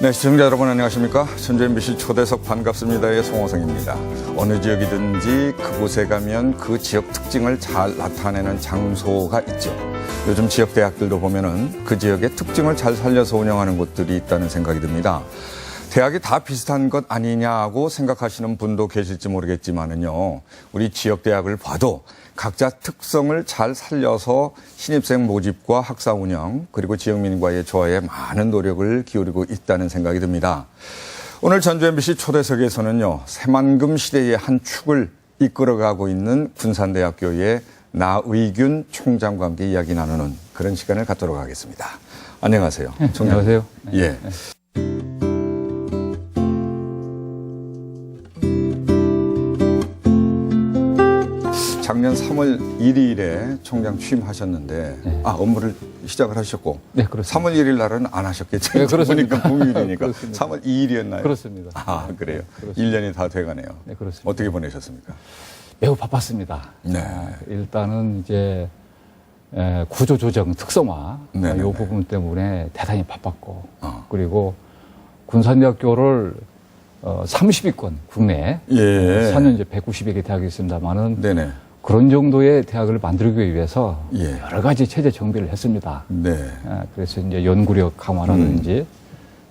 네, 시청자 여러분 안녕하십니까? 천주 MBC 초대석 반갑습니다의 송호성입니다. 어느 지역이든지 그곳에 가면 그 지역 특징을 잘 나타내는 장소가 있죠. 요즘 지역 대학들도 보면은 그 지역의 특징을 잘 살려서 운영하는 곳들이 있다는 생각이 듭니다. 대학이 다 비슷한 것 아니냐고 생각하시는 분도 계실지 모르겠지만은요, 우리 지역 대학을 봐도 각자 특성을 잘 살려서 신입생 모집과 학사 운영 그리고 지역민과의 조화에 많은 노력을 기울이고 있다는 생각이 듭니다. 오늘 전주 MBC 초대석에서는요, 새만금 시대의 한 축을 이끌어가고 있는 군산대학교의 나의균 총장과 함께 이야기 나누는 그런 시간을 갖도록 하겠습니다. 안녕하세요. 총장. 안녕하세요. 예. 네. 작년 3월 1일에 총장 취임하셨는데, 네. 업무를 시작을 하셨고, 네, 그렇습니다. 3월 1일 날은 안 하셨겠죠? 네, 그렇습니다. 보니까 공휴일이니까. 그렇습니다. 3월 2일이었나요? 그렇습니다. 아, 그래요? 네, 그렇습니다. 1년이 다 돼가네요. 네, 그렇습니다. 어떻게 보내셨습니까? 매우 바빴습니다. 네. 일단은 이제 구조조정 특성화 네, 네, 이 네. 부분 때문에 대단히 바빴고, 그리고 군산대학교를 30위권 국내에 예. 4년제 190여 개 대학이 있습니다만은 네네. 그런 정도의 대학을 만들기 위해서 예. 여러 가지 체제 정비를 했습니다. 네. 그래서 이제 연구력 강화라든지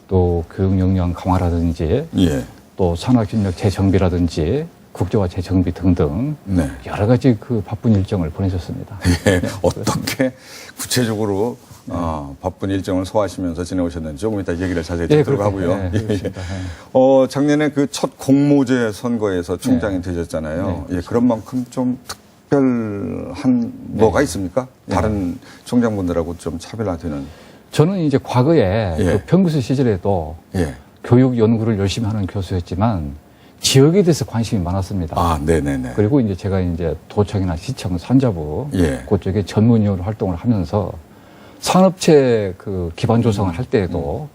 또 교육 역량 강화라든지 예. 또 산학협력 재정비라든지 국제화 재정비 등등 네. 여러 가지 그 바쁜 일정을 보내셨습니다. 예. 어떻게 구체적으로 바쁜 일정을 소화하시면서 지내오셨는지 조금 이따 얘기를 자세히 예, 듣도록 하고요. 네, 예. 그렇습니다. 작년에 그 첫 공모제 선거에서 총장이 되셨잖아요. 네, 예, 그런 만큼 좀 특별한 뭐가 있습니까? 다른 총장분들하고 좀 차별화되는. 저는 이제 과거에 예. 그 평교수 시절에도 예. 교육 연구를 열심히 하는 교수였지만 지역에 대해서 관심이 많았습니다. 아, 네네네. 그리고 이제 제가 이제 도청이나 시청, 산자부 예. 그쪽에 전문위원으로 활동을 하면서 산업체 그 기반 조성을 할 때에도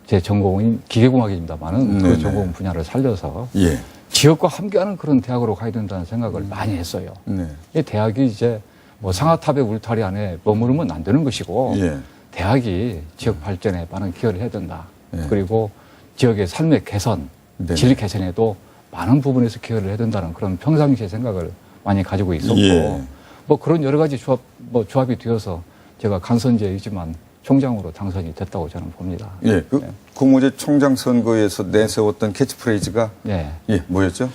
제 전공인 기계공학입니다만은 네네. 그 전공 분야를 살려서 예. 지역과 함께하는 그런 대학으로 가야 된다는 생각을 많이 했어요. 네. 이 대학이 이제 뭐 상하탑의 울타리 안에 머무르면 안 되는 것이고 예. 대학이 지역 발전에 많은 기여를 해야 된다. 예. 그리고 지역의 삶의 개선, 네네. 질 개선에도 많은 부분에서 기여를 해야 된다는 그런 평상시의 생각을 많이 가지고 있었고 예. 뭐 그런 여러 가지 조합이 되어서 제가 간선제이지만 총장으로 당선이 됐다고 저는 봅니다. 예. 그 공모제 총장 선거에서 내세웠던 캐치프레이즈가 네. 예, 뭐였죠?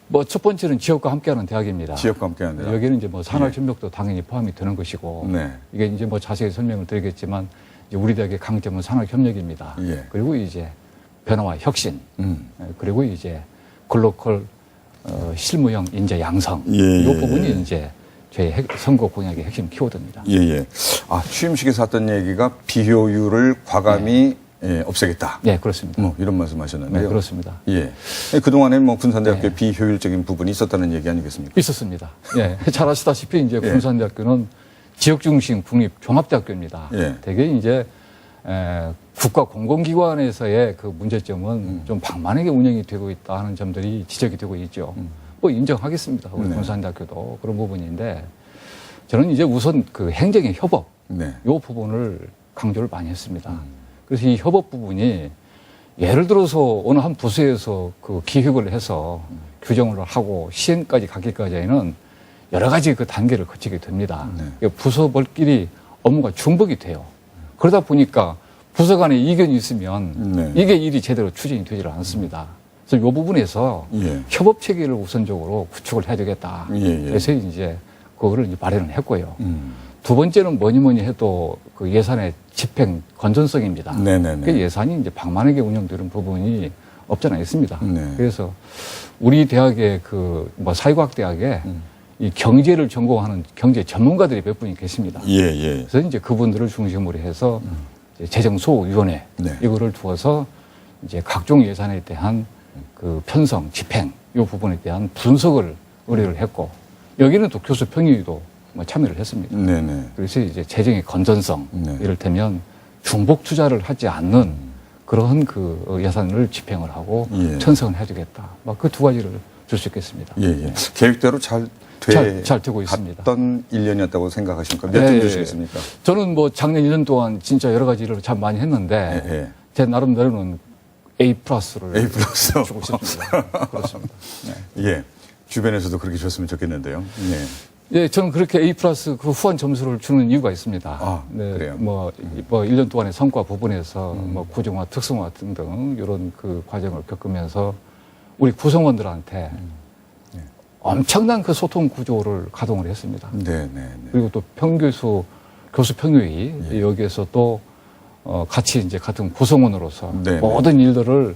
뭐 첫 번째는 지역과 함께하는 대학입니다. 지역과 함께하는 대학. 여기는 이제 뭐 산업협력도 당연히 포함이 되는 것이고 네. 이게 이제 뭐 자세히 설명을 드리겠지만 이제 우리 대학의 강점은 산업협력입니다. 예. 그리고 이제 변화와 혁신 음. 그리고 이제 글로컬 실무형 인재 양성 예, 이 예, 부분이 예. 이제 저희 선거 공약의 핵심 키워드입니다. 예, 예. 취임식에서 했던 얘기가 비효율을 과감히 없애겠다. 네, 그렇습니다. 뭐 이런 말씀하셨는데요. 네, 그렇습니다. 예. 그동안에 뭐 군산대학교 네. 비효율적인 부분이 있었다는 얘기 아니겠습니까? 있었습니다. 예, 잘 아시다시피 이제 군산대학교는 지역 중심 국립 종합대학교입니다. 예. 되게 이제 국가 공공기관에서의 그 문제점은 좀 방만하게 운영이 되고 있다 하는 점들이 지적이 되고 있죠. 뭐 인정하겠습니다. 우리 네. 군산대학교도 그런 부분인데 저는 이제 우선 그 행정의 협업 네. 이 부분을 강조를 많이 했습니다. 그래서 이 협업 부분이 예를 들어서 어느 한 부서에서 그 기획을 해서 규정을 하고 시행까지 가기까지는 여러 가지 그 단계를 거치게 됩니다. 네. 부서별끼리 업무가 중복이 돼요. 그러다 보니까 부서 간에 이견이 있으면 네. 이게 일이 제대로 추진이 되질 않습니다. 그래서 이 부분에서 예. 협업 체계를 우선적으로 구축을 해야 되겠다. 예, 예. 그래서 이제 그거를 이제 마련을 했고요. 두 번째는 뭐니 해도 그 예산의 집행 건전성입니다. 네네네. 그 예산이 이제 방만하게 운영되는 부분이 없잖아 있습니다. 네. 그래서 우리 대학의 그 뭐 사회과학 대학에 이 경제를 전공하는 경제 전문가들이 몇 분이 계십니다. 예, 예. 그래서 이제 그분들을 중심으로 해서 이제 재정소위원회 네. 이거를 두어서 이제 각종 예산에 대한 그 편성, 집행 이 부분에 대한 분석을 의뢰를 했고 여기는 또 교수 평의도 뭐 참여를 했습니다. 네네. 그래서 이제 재정의 건전성 네. 이를테면 중복 투자를 하지 않는 그런 그 예산을 집행을 하고 예. 편성을 해주겠다. 막 그 두 가지를 줄 수 있겠습니다. 예, 예. 계획대로 잘 되고 있습니다. 갔던 1년이었다고 생각하십니까? 몇 점 주시겠습니까? 저는 뭐 작년 1년 동안 진짜 여러 가지 일을 참 많이 했는데 예, 예. 제 나름대로는 A 플러스를 A 플러스. 주고 싶습니다. 그렇습니다. 네. 예. 주변에서도 그렇게 줬으면 좋겠는데요. 예. 예, 저는 그렇게 A 플러스 그 후한 점수를 주는 이유가 있습니다. 아, 그래요? 뭐 1년 동안의 성과 부분에서 뭐 구조화, 특성화 등등 이런 그 과정을 겪으면서 우리 구성원들한테 엄청난 그 소통 구조를 가동을 했습니다. 네. 그리고 또 평교수, 교수 평의회 여기에서 또 같이 이제 같은 구성원으로서 네, 모든 일들을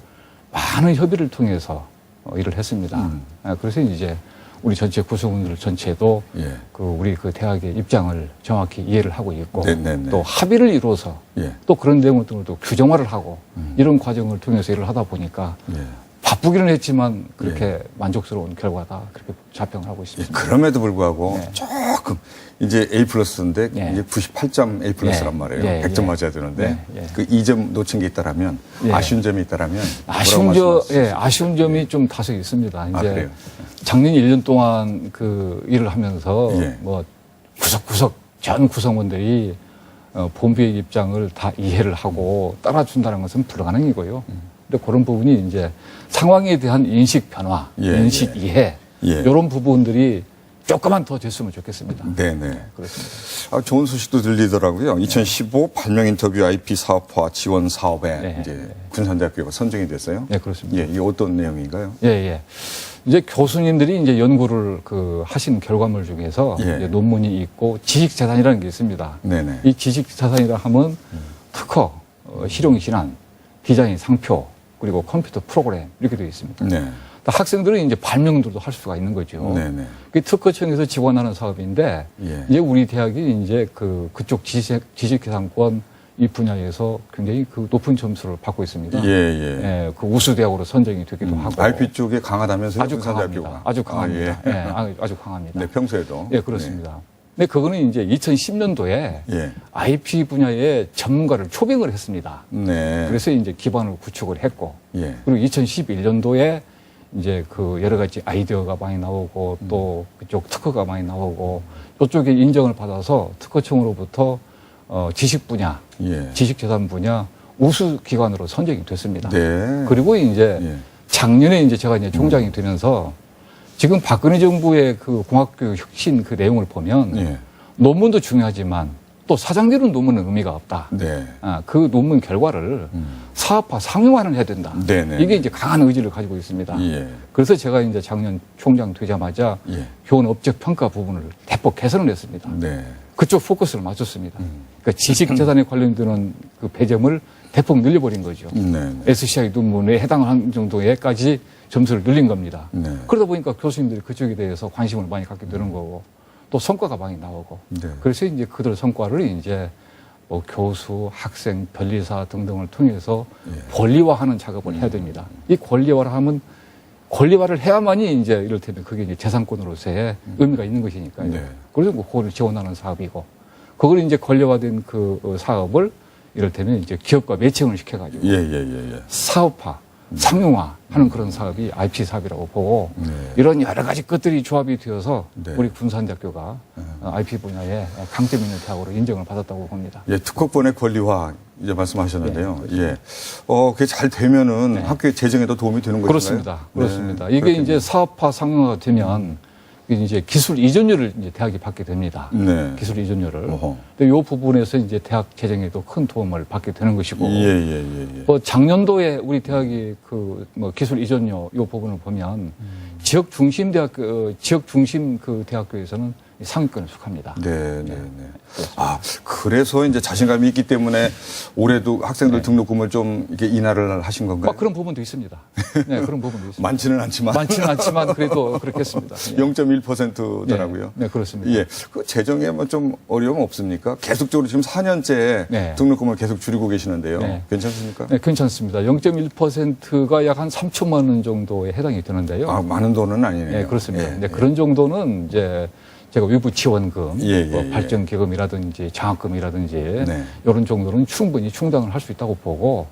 많은 협의를 통해서 일을 했습니다. 그래서 이제 우리 전체 구성원들 전체도 예. 그 우리 그 대학의 입장을 정확히 이해를 하고 있고 네네네. 또 합의를 이루어서 예. 또 그런 내용을 또 규정화를 하고 이런 과정을 통해서 일을 하다 보니까 예. 바쁘기는 했지만 그렇게 만족스러운 결과다 그렇게 자평을 하고 예, 있습니다. 그럼에도 불구하고 네. 조금 이제 A 플러스인데 예. 이제 98점 A 플러스란 예. 말이에요. 예. 100점 예. 맞아야 되는데 예. 그 2점 놓친 게 있다라면 예. 아쉬운 점이 있다라면 아쉬운 점이 좀 다소 있습니다. 이제 그래요? 작년 1년 동안 그 일을 하면서 예. 뭐 구석구석 전 구성원들이 본부의 입장을 다 이해를 하고 따라준다는 것은 불가능이고요. 근데 그런 부분이 이제 상황에 대한 인식 변화, 예, 인식 이해 예. 이런 부분들이 조금만 더 됐으면 좋겠습니다. 네네. 그렇습니다. 좋은 소식도 들리더라고요. 2015 발명 인터뷰 IP 사업화 지원 사업에 네. 이제 군산대학교가 선정이 됐어요. 네, 그렇습니다. 예, 이 어떤 내용인가요? 예. 이제 교수님들이 이제 연구를 그 하신 결과물 중에서 예. 이제 논문이 있고 지식재산이라는 게 있습니다. 네네. 이 지식재산이라 하면 특허, 실용신안, 디자인 상표, 그리고 컴퓨터 프로그램 이렇게 되어 있습니다. 네. 학생들은 이제 발명들도 할 수가 있는 거죠. 네네. 그 특허청에서 지원하는 사업인데 예. 이제 우리 대학이 이제 그쪽 지식재산권 이 분야에서 굉장히 그 높은 점수를 받고 있습니다. 예. 그 우수 대학으로 선정이 되기도 하고. IP 쪽에 강하다면서요? 아주 군산대학교가? 강합니다. 아주 강합니다. 예. 아주 강합니다. 네, 평소에도. 예, 그렇습니다. 근데 그거는 이제 2010년도에 예. IP 분야의 전문가를 초빙을 했습니다. 네. 그래서 이제 기반을 구축을 했고, 예. 그리고 2011년도에 이제 그 여러 가지 아이디어가 많이 나오고 또 그쪽 특허가 많이 나오고 이쪽에 인정을 받아서 특허청으로부터 지식 분야, 예. 지식재산 분야 우수 기관으로 선정이 됐습니다. 네. 그리고 이제 예. 작년에 이제 제가 이제 총장이 되면서 지금 박근혜 정부의 그 공학교육 혁신 그 내용을 보면 예. 논문도 중요하지만 또 사장되는 논문은 의미가 없다. 네. 그 논문 결과를 사업화 상용화를 해야 된다. 네네. 이게 이제 강한 의지를 가지고 있습니다. 예. 그래서 제가 이제 작년 총장 되자마자 예. 교원 업적 평가 부분을 대폭 개선을 했습니다. 네. 그쪽 포커스를 맞췄습니다. 그러니까 지식재산에 관련되는 그 배점을 대폭 늘려버린 거죠. 네. SCI 논문에 해당하는 정도에까지 점수를 늘린 겁니다. 네. 그러다 보니까 교수님들이 그쪽에 대해서 관심을 많이 갖게 되는 거고 또 성과가 많이 나오고 네. 그래서 이제 그들 성과를 이제 뭐 교수, 학생, 변리사 등등을 통해서 예. 권리화하는 작업을 해야 됩니다. 이 권리화를 하면 권리화를 해야만이 이제 이를테면 그게 이제 재산권으로서의 의미가 있는 것이니까요. 네. 그래서 뭐 그걸 지원하는 사업이고 그걸 이제 권리화된 그 사업을 이를테면 이제 기업과 매칭을 시켜가지고 예. 사업화, 상용화하는 그런 사업이 IP 사업이라고 보고 네. 이런 여러 가지 것들이 조합이 되어서 네. 우리 군산대학교가 IP 분야에 강점 있는 대학으로 인정을 받았다고 봅니다. 예, 특허권의 권리화 이제 말씀하셨는데요. 예. 그게 잘 되면은 네. 학교의 재정에도 도움이 되는 것인가요? 그렇습니다. 네. 그렇습니다. 이게 그렇겠네요. 이제 사업화 상용화가 되면 이제 기술 이전료를 이제 대학이 받게 됩니다. 네. 기술 이전료를. 어허. 근데 이 부분에서 이제 대학 재정에도 큰 도움을 받게 되는 것이고. 예. 뭐 작년도에 우리 대학이 그 뭐 기술 이전료 이 부분을 보면 지역 중심 지역 중심 그 대학교에서는 상위권에 속합니다. 네. 그래서 이제 자신감이 있기 때문에 올해도 학생들 등록금을 좀 이렇게 인하를 하신 건가요? 그런 부분도 있습니다. 네, 그런 부분도 있습니다. 많지는 않지만 그래도 그렇겠습니다. 예. 0.1%더라고요. 네, 그렇습니다. 예. 그 재정에 뭐 좀 어려움 없습니까? 계속적으로 지금 4년째 네. 등록금을 계속 줄이고 계시는데요. 네. 괜찮습니까? 네, 괜찮습니다. 0.1%가 약 한 3천만 원 정도에 해당이 되는데요. 많은 돈은 아니네요. 네, 그렇습니다. 예, 이제 예. 그런 정도는 이제 제가 외부 지원금, 예. 발전기금이라든지 장학금이라든지 네. 이런 정도는 충분히 충당을 할 수 있다고 보고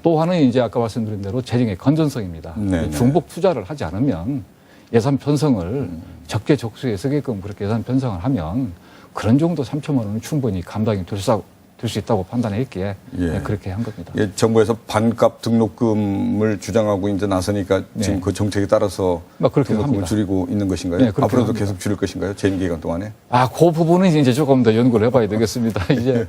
또 하나는 이제 아까 말씀드린 대로 재정의 건전성입니다. 네. 중복 투자를 하지 않으면 예산 편성을 적재적소에 쓰게끔 그렇게 예산 편성을 하면 그런 정도 3천만 원은 충분히 감당이 될 수 될 수 있다고 판단했기에 예. 그렇게 한 겁니다. 예, 정부에서 반값 등록금을 주장하고 이제 나서니까 지금 네. 그 정책에 따라서 그렇게 등록금을 합니다. 줄이고 있는 것인가요? 네, 그렇게 앞으로도 합니다. 계속 줄일 것인가요? 재임 기간 동안에? 그 부분은 이제 조금 더 연구를 해봐야 되겠습니다. 이제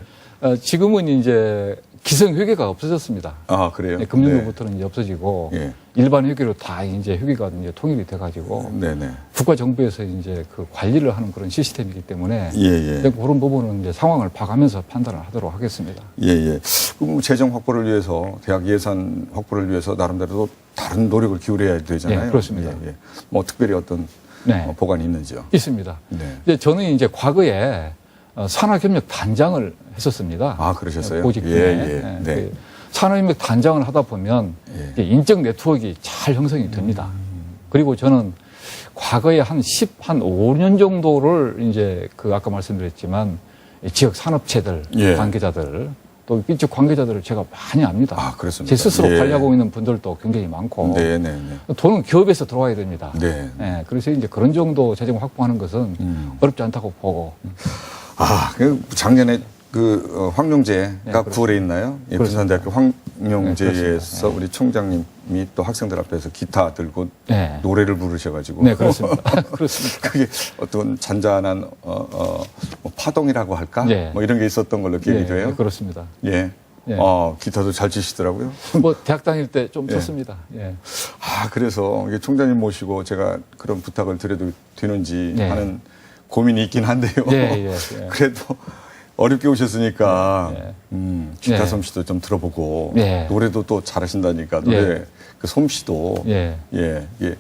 지금은 이제 기성 회계가 없어졌습니다. 아, 그래요? 네, 금융로부터는 이제 없어지고 예. 일반 회계로 다 이제 회계가 이제 통일이 돼가지고 네네. 국가 정부에서 이제 그 관리를 하는 그런 시스템이기 때문에 예, 예. 그런 부분은 이제 상황을 봐가면서 판단을 하도록 하겠습니다. 예, 예. 그럼 재정 확보를 위해서, 대학 예산 확보를 위해서 나름대로 다른 노력을 기울여야 되잖아요. 네, 그렇습니다. 예, 예. 뭐 특별히 어떤 네. 보관이 있는지요? 있습니다. 네. 근데 저는 이제 과거에 산학협력 단장을 했었습니다. 아, 그러셨어요? 보직 중에. 예, 예. 네. 그 산학협력 단장을 하다 보면 예. 이제 인적 네트워크가 잘 형성이 됩니다. 그리고 저는 과거에 한 5년 정도를 이제 그 아까 말씀드렸지만 지역 산업체들, 예. 관계자들 또 이쪽 관계자들을 제가 많이 압니다. 아, 그렇습니다. 제 스스로 예. 관리하고 있는 분들도 굉장히 많고. 네, 네, 네. 돈은 기업에서 들어와야 됩니다. 네. 예, 그래서 이제 그런 정도 재정 확보하는 것은 어렵지 않다고 보고. 아, 그 작년에 황룡제가 네, 9월에 있나요? 예, 그렇습니다. 부산대학교 황룡제에서 네, 그렇습니다. 우리 총장님이 또 학생들 앞에서 기타 들고 네. 노래를 부르셔가지고. 네, 그렇습니다. 그렇습니다. 그게 어떤 잔잔한 뭐 파동이라고 할까? 네. 뭐 이런 게 있었던 걸로 기억이 돼요. 그렇습니다. 예. 네. 기타도 잘 치시더라고요. 뭐 대학 다닐 때 좀 예. 쳤습니다. 예. 아, 그래서 이게 총장님 모시고 제가 그런 부탁을 드려도 되는지 네. 하는 고민이 있긴 한데요. 예, 예, 예. 그래도 어렵게 오셨으니까 네. 기타 네. 솜씨도 좀 들어보고 네. 노래도 또 잘하신다니까 노래 예. 그 솜씨도 예. 이게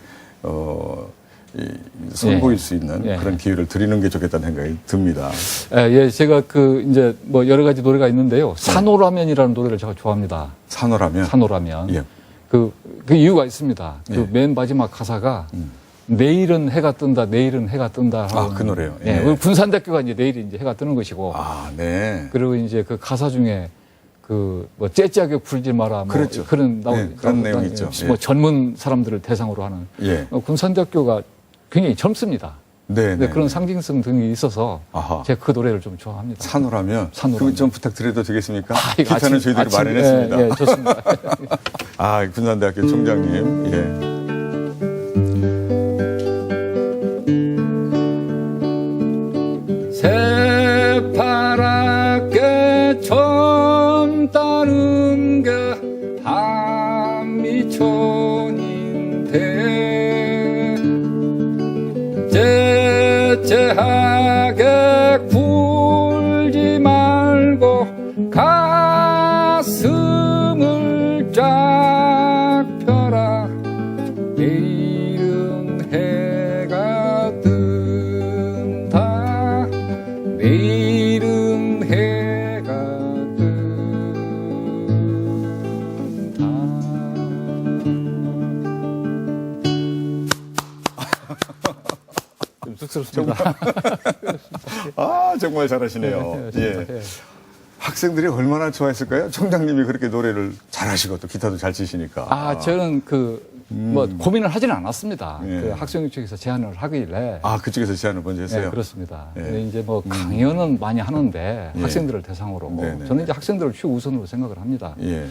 선보일 수 있는 예. 그런 기회를 드리는 게 좋겠다는 생각이 듭니다. 예, 제가 이제 뭐 여러 가지 노래가 있는데요. 산호라면이라는 노래를 제가 좋아합니다. 산호라면. 산호라면. 예. 그 이유가 있습니다. 예. 그 맨 마지막 가사가 내일은 해가 뜬다, 내일은 해가 뜬다. 하는 그 노래요. 예. 예. 우리 군산대학교가 이제 내일이 이제 해가 뜨는 것이고. 아, 네. 그리고 이제 그 가사 중에 뭐 째째하게 굴지 마라. 뭐 그렇죠. 그런 그런 내용이 있죠. 뭐 예. 젊은 사람들을 대상으로 하는. 예. 군산대학교가 굉장히 젊습니다. 네. 근데 네. 그런 상징성 등이 있어서 아하. 제가 그 노래를 좀 좋아합니다. 산호라면. 산호라면. 그거 좀 부탁드려도 되겠습니까? 이거 기타는 저희들이 아침, 마련했습니다. 예, 좋습니다. 아, 군산대학교 총장님. 예. 새파랗게 처음 따른 게 한미천인데 째째하게 굴지 말고 가슴을 쫙 펴라 내일은 해가 뜬다 내일은 해가 뜬다 좀 쑥스럽습니다. 아, 정말 잘하시네요. 예. 학생들이 얼마나 좋아했을까요? 총장님이 그렇게 노래를 잘하시고 또 기타도 잘 치시니까. 저는 뭐 고민을 하지는 않았습니다. 예. 그 학생 측에서 제안을 하길래. 아, 그쪽에서 제안을 먼저 했어요? 네, 그렇습니다. 예. 근데 이제 뭐 강연은 많이 하는데 예. 학생들을 대상으로 네네. 저는 이제 학생들을 최우선으로 생각을 합니다. 예.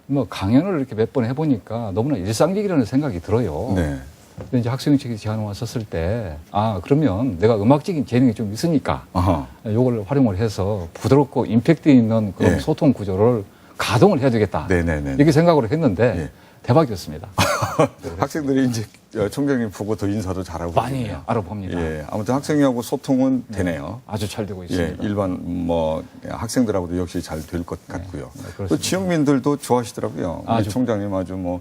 뭐 강연을 이렇게 몇 번 해보니까 너무나 일상적이라는 생각이 들어요. 네. 근데 이제 학생 측에서 제안을 왔었을 때, 그러면 내가 음악적인 재능이 좀 있으니까 아하. 이걸 활용을 해서 부드럽고 임팩트 있는 그런 예. 소통 구조를 가동을 해야 되겠다. 네네네. 이렇게 생각을 했는데 예. 대박이었습니다. 학생들이 이제 총장님 보고 더 인사도 잘하고. 많이 그러네요. 알아봅니다. 예. 아무튼 학생하고 소통은 되네요. 아주 잘 되고 예, 있습니다. 일반 학생들하고도 역시 잘 될 것 같고요. 그렇습니다. 또 지역민들도 좋아하시더라고요. 우리 아주. 총장님 아주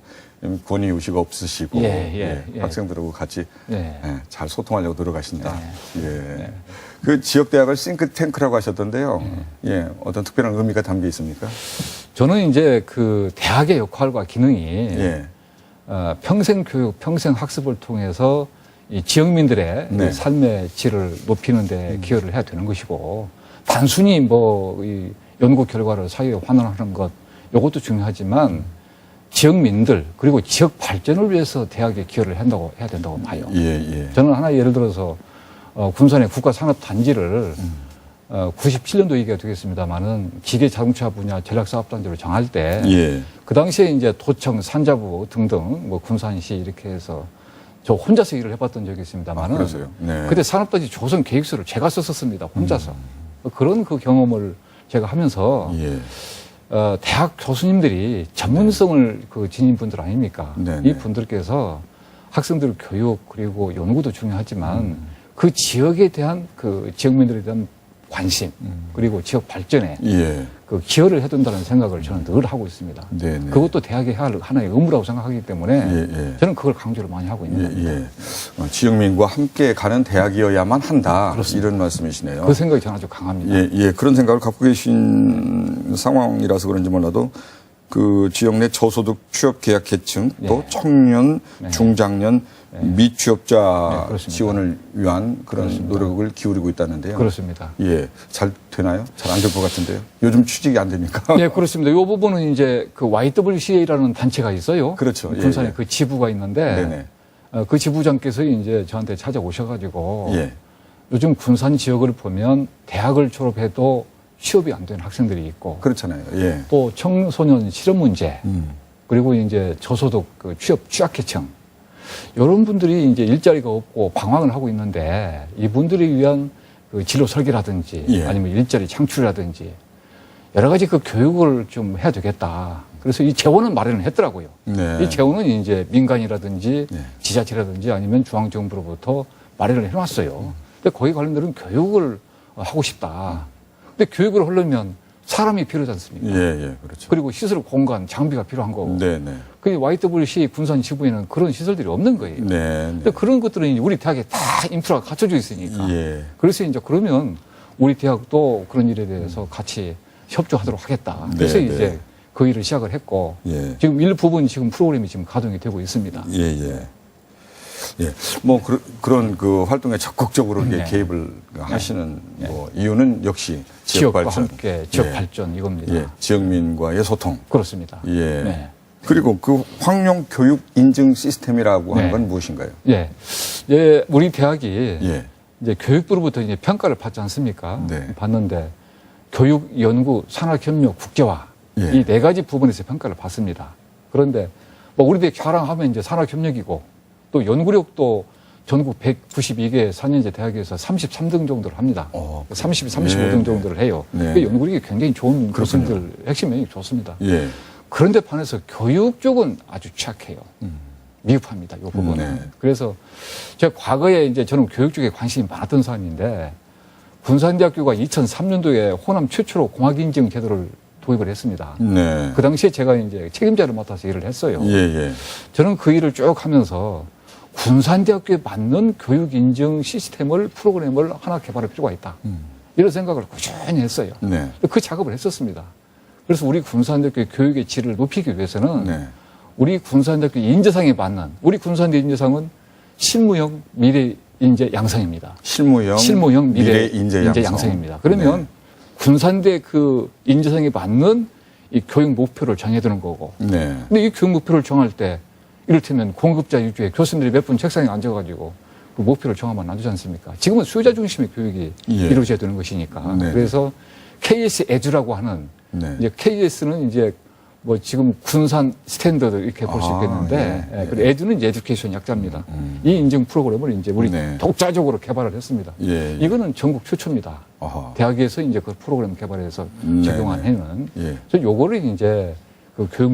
권위 의식 없으시고 예. 학생들하고 같이 예. 잘 소통하려고 노력하신다. 예. 그 지역 대학을 싱크탱크라고 하셨던데요. 예, 어떤 특별한 의미가 담겨 있습니까? 저는 이제 그 대학의 역할과 기능이 예. 평생 교육, 평생 학습을 통해서 이 지역민들의 네. 이 삶의 질을 높이는 데 기여를 해야 되는 것이고 단순히 이 연구 결과를 사회에 환원하는 것 이것도 중요하지만 지역민들 그리고 지역 발전을 위해서 대학에 기여를 해야 된다고 봐요. 예. 저는 하나 예를 들어서 군산의 국가산업단지를 97년도 얘기가 되겠습니다만은 기계 자동차 분야 전략사업단지로 정할 때 예. 그 당시에 이제 도청, 산자부 등등 뭐 군산시 이렇게 해서 저 혼자서 일을 해봤던 적이 있습니다만은 그러세요? 네. 그때 산업단지 조성 계획서를 제가 썼었습니다. 혼자서. 그런 그 경험을 제가 하면서 예. 대학 교수님들이 전문성을 그 지닌 분들 아닙니까? 네, 이 네. 분들께서 학생들 교육 그리고 연구도 중요하지만 그 지역에 대한 그 지역민들에 대한 관심 그리고 지역 발전에 예. 그 기여를 해둔다는 생각을 저는 늘 하고 있습니다. 네, 네. 그것도 대학이 해야 할 하나의 의무라고 생각하기 때문에 예, 예. 저는 그걸 강조를 많이 하고 있는 겁니다. 예. 지역민과 함께 가는 대학이어야만 한다. 그렇습니다. 이런 말씀이시네요. 그 생각이 저는 아주 강합니다. 예, 예. 그런 생각을 갖고 계신 상황이라서 그런지 몰라도 그 지역 내 저소득 취업 계약 계층 또 예. 청년, 네. 중장년, 미취업자 네, 그렇습니다. 지원을 위한 그런 그렇습니다. 노력을 기울이고 있다는데요. 그렇습니다. 예. 잘 되나요? 잘 안 될 것 같은데요. 요즘 취직이 안 됩니까? 네, 그렇습니다. 이 부분은 이제 그 YWCA라는 단체가 있어요. 그렇죠. 예, 군산에 예. 그 지부가 있는데 네네. 그 지부장께서 이제 저한테 찾아오셔가지고 예. 요즘 군산 지역을 보면 대학을 졸업해도 취업이 안 되는 학생들이 있고 그렇잖아요. 예. 또 청소년 실업 문제 음. 그리고 이제 저소득 그 취약계층 이런 분들이 이제 일자리가 없고 방황을 하고 있는데 이분들을 위한 그 진로 설계라든지 예. 아니면 일자리 창출이라든지 여러 가지 그 교육을 좀 해야 되겠다. 그래서 이 재원은 마련을 했더라고요. 네. 이 재원은 이제 민간이라든지 네. 지자체라든지 아니면 중앙정부로부터 마련을 해놨어요. 근데 거기 관련된 교육을 하고 싶다. 근데 교육을 하려면 사람이 필요하지 않습니까? 예, 예. 그렇죠. 그리고 시설 공간, 장비가 필요한 거고. 네, 네. 그 YWC 군산 지부에는 그런 시설들이 없는 거예요. 네. 근데 그런 것들은 우리 대학에 다 인프라가 갖춰져 있으니까. 예. 그래서 이제 그러면 우리 대학도 그런 일에 대해서 같이 협조하도록 하겠다. 그래서 네, 이제 네. 그 일을 시작을 했고 예. 지금 일부분 지금 프로그램이 지금 가동이 되고 있습니다. 예, 예. 예. 뭐, 그런 그 활동에 적극적으로 이제 네. 개입을 하시는 뭐 이유는 역시 지역 지역과 발전. 함께 지역 예. 발전 이겁니다. 예. 지역민과의 소통. 그렇습니다. 예. 네. 그리고 그 황룡 교육 인증 시스템이라고 하는 네. 건 무엇인가요? 예. 예, 우리 대학이 예. 이제 교육부로부터 이제 평가를 받지 않습니까? 네. 받는데 교육, 연구, 산학협력, 국제화 예. 이 네 가지 부분에서 평가를 받습니다. 그런데 뭐 우리 대학 자랑하면 이제 산학협력이고 또 연구력도 전국 192개 4년제 대학에서 33등 정도를 합니다. 35등 예. 정도를 해요. 네. 그 연구력이 굉장히 좋은 그렇군요. 교수님들 핵심 면이 좋습니다. 예. 그런데 반해서 교육 쪽은 아주 취약해요. 미흡합니다. 이 부분은. 네. 그래서 제가 과거에 이제 저는 교육 쪽에 관심이 많았던 사람인데 군산대학교가 2003년도에 호남 최초로 공학인증 제도를 도입을 했습니다. 네. 그 당시에 제가 이제 책임자를 맡아서 일을 했어요. 예, 예. 저는 그 일을 쭉 하면서 군산대학교에 맞는 교육 인증 시스템을 프로그램을 하나 개발할 필요가 있다. 이런 생각을 꾸준히 했어요. 네. 그 작업을 했었습니다. 그래서 우리 군산대학교의 교육의 질을 높이기 위해서는 네. 우리 군산대학교 인재상에 맞는 우리 군산대 인재상은 실무형 미래 인재 양성입니다. 실무형 미래 인재 양성입니다. 그러면 네. 군산대 그 인재상에 맞는 이 교육 목표를 정해두는 거고. 네. 근데 이 교육 목표를 정할 때 이를테면 공급자 위주의 교수님들이 몇 분 책상에 앉아가지고 그 목표를 정하면 안 되지 않습니까? 지금은 수요자 중심의 교육이 예. 이루어져야 되는 것이니까. 네. 그래서 KS 에듀라고 하는 네. 이제 KS는 이제 뭐 지금 군산 스탠더드 이렇게 볼 수 있겠는데, 예. 그리고 에듀는 이제 에듀케이션 약자입니다. 이 인증 프로그램을 이제 우리 네. 독자적으로 개발을 했습니다. 예. 예. 이거는 전국 최초입니다. 아하. 대학에서 이제 그 프로그램 개발해서 네, 적용한 네. 해는. 예. 그래서 요거를 이제 그 교육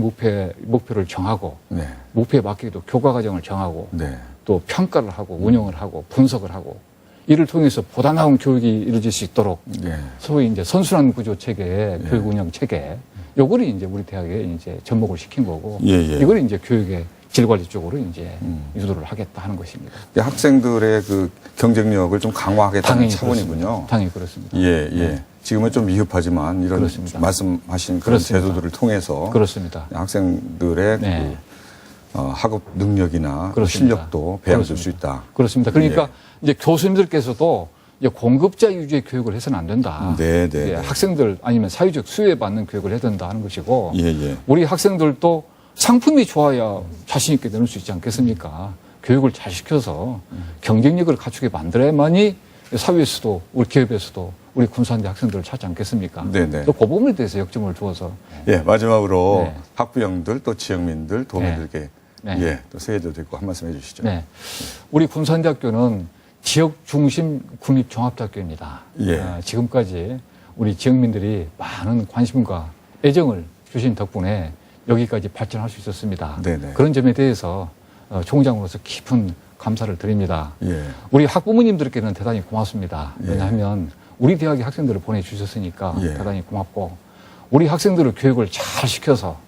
목표를 정하고, 네. 목표에 맞게 또 교과 과정을 정하고, 네. 또 평가를 하고, 운영을 하고, 분석을 하고, 이를 통해서 보다 나은 교육이 이루어질 수 있도록 예. 소위 이제 선순환 구조 체계의 교육 운영 체계, 요거를 이제 우리 대학에 이제 접목을 시킨 거고, 예, 예. 이걸 이제 교육의 질 관리 쪽으로 이제 유도를 하겠다 하는 것입니다. 학생들의 그 경쟁력을 좀 강화하겠다는 당연히 차원이군요. 그렇습니다. 당연히 그렇습니다. 예, 예. 지금은 좀 미흡하지만 이런 그렇습니다. 말씀하신 그런 그렇습니다. 제도들을 통해서 그렇습니다. 학생들의 네. 그, 학업 능력이나 그 그렇습니다. 실력도 배양될 수 그렇습니다. 있다. 그렇습니다. 그러니까 예. 이제 교수님들께서도 이제 공급자 위주의 교육을 해서는 안 된다. 네, 네, 예, 네. 학생들 아니면 사회적 수요에 맞는 교육을 해야 된다 하는 것이고, 예, 예. 우리 학생들도 상품이 좋아야 자신 있게 내놓을 수 있지 않겠습니까? 교육을 잘 시켜서 경쟁력을 갖추게 만들어야만이 사회에서도 우리 기업에서도 우리 군산대 학생들을 찾지 않겠습니까? 네네. 또 그 부분에 대해서 역점을 두어서 예, 마지막으로 네. 학부형들 또 지역민들 도민들께 네. 예, 또 새해도 되고 한 말씀 해주시죠. 네. 우리 군산대학교는 지역 중심 국립종합대학교입니다. 예. 지금까지 우리 지역민들이 많은 관심과 애정을 주신 덕분에 여기까지 발전할 수 있었습니다. 네네. 그런 점에 대해서 총장으로서 깊은 감사를 드립니다. 예. 우리 학부모님들께는 대단히 고맙습니다. 예. 왜냐하면 우리 대학에 학생들을 보내주셨으니까 예. 대단히 고맙고 우리 학생들을 교육을 잘 시켜서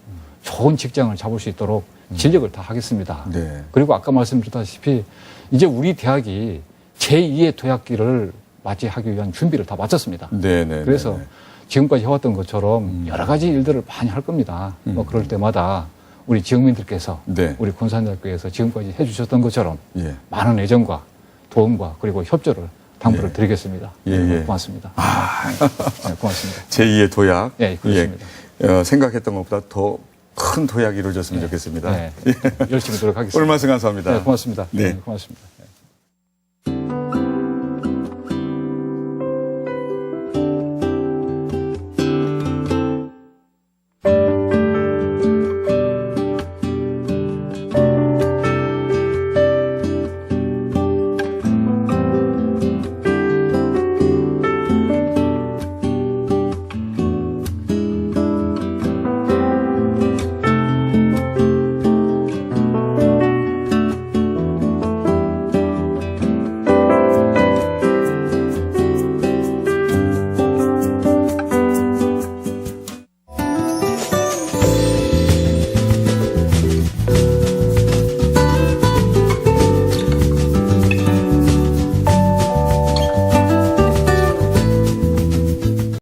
좋은 직장을 잡을 수 있도록 진력을 다하겠습니다. 네. 그리고 아까 말씀드렸다시피 이제 우리 대학이 제2의 도약기를 맞이하기 위한 준비를 다 마쳤습니다. 네네. 그래서 지금까지 해왔던 것처럼 여러 가지 일들을 많이 할 겁니다. 뭐 그럴 때마다 우리 지역민들께서 네. 우리 군산대학교에서 지금까지 해주셨던 것처럼 예. 많은 애정과 도움과 그리고 협조를 당부를 예. 드리겠습니다. 예, 예. 고맙습니다. 네, 고맙습니다. 제2의 도약. 네, 그렇습니다. 생각했던 것보다 더 큰 도약이 이루어졌으면 좋겠습니다. 네, 열심히 노력하겠습니다. 오늘 말씀 감사합니다. 네, 고맙습니다. 네. 고맙습니다.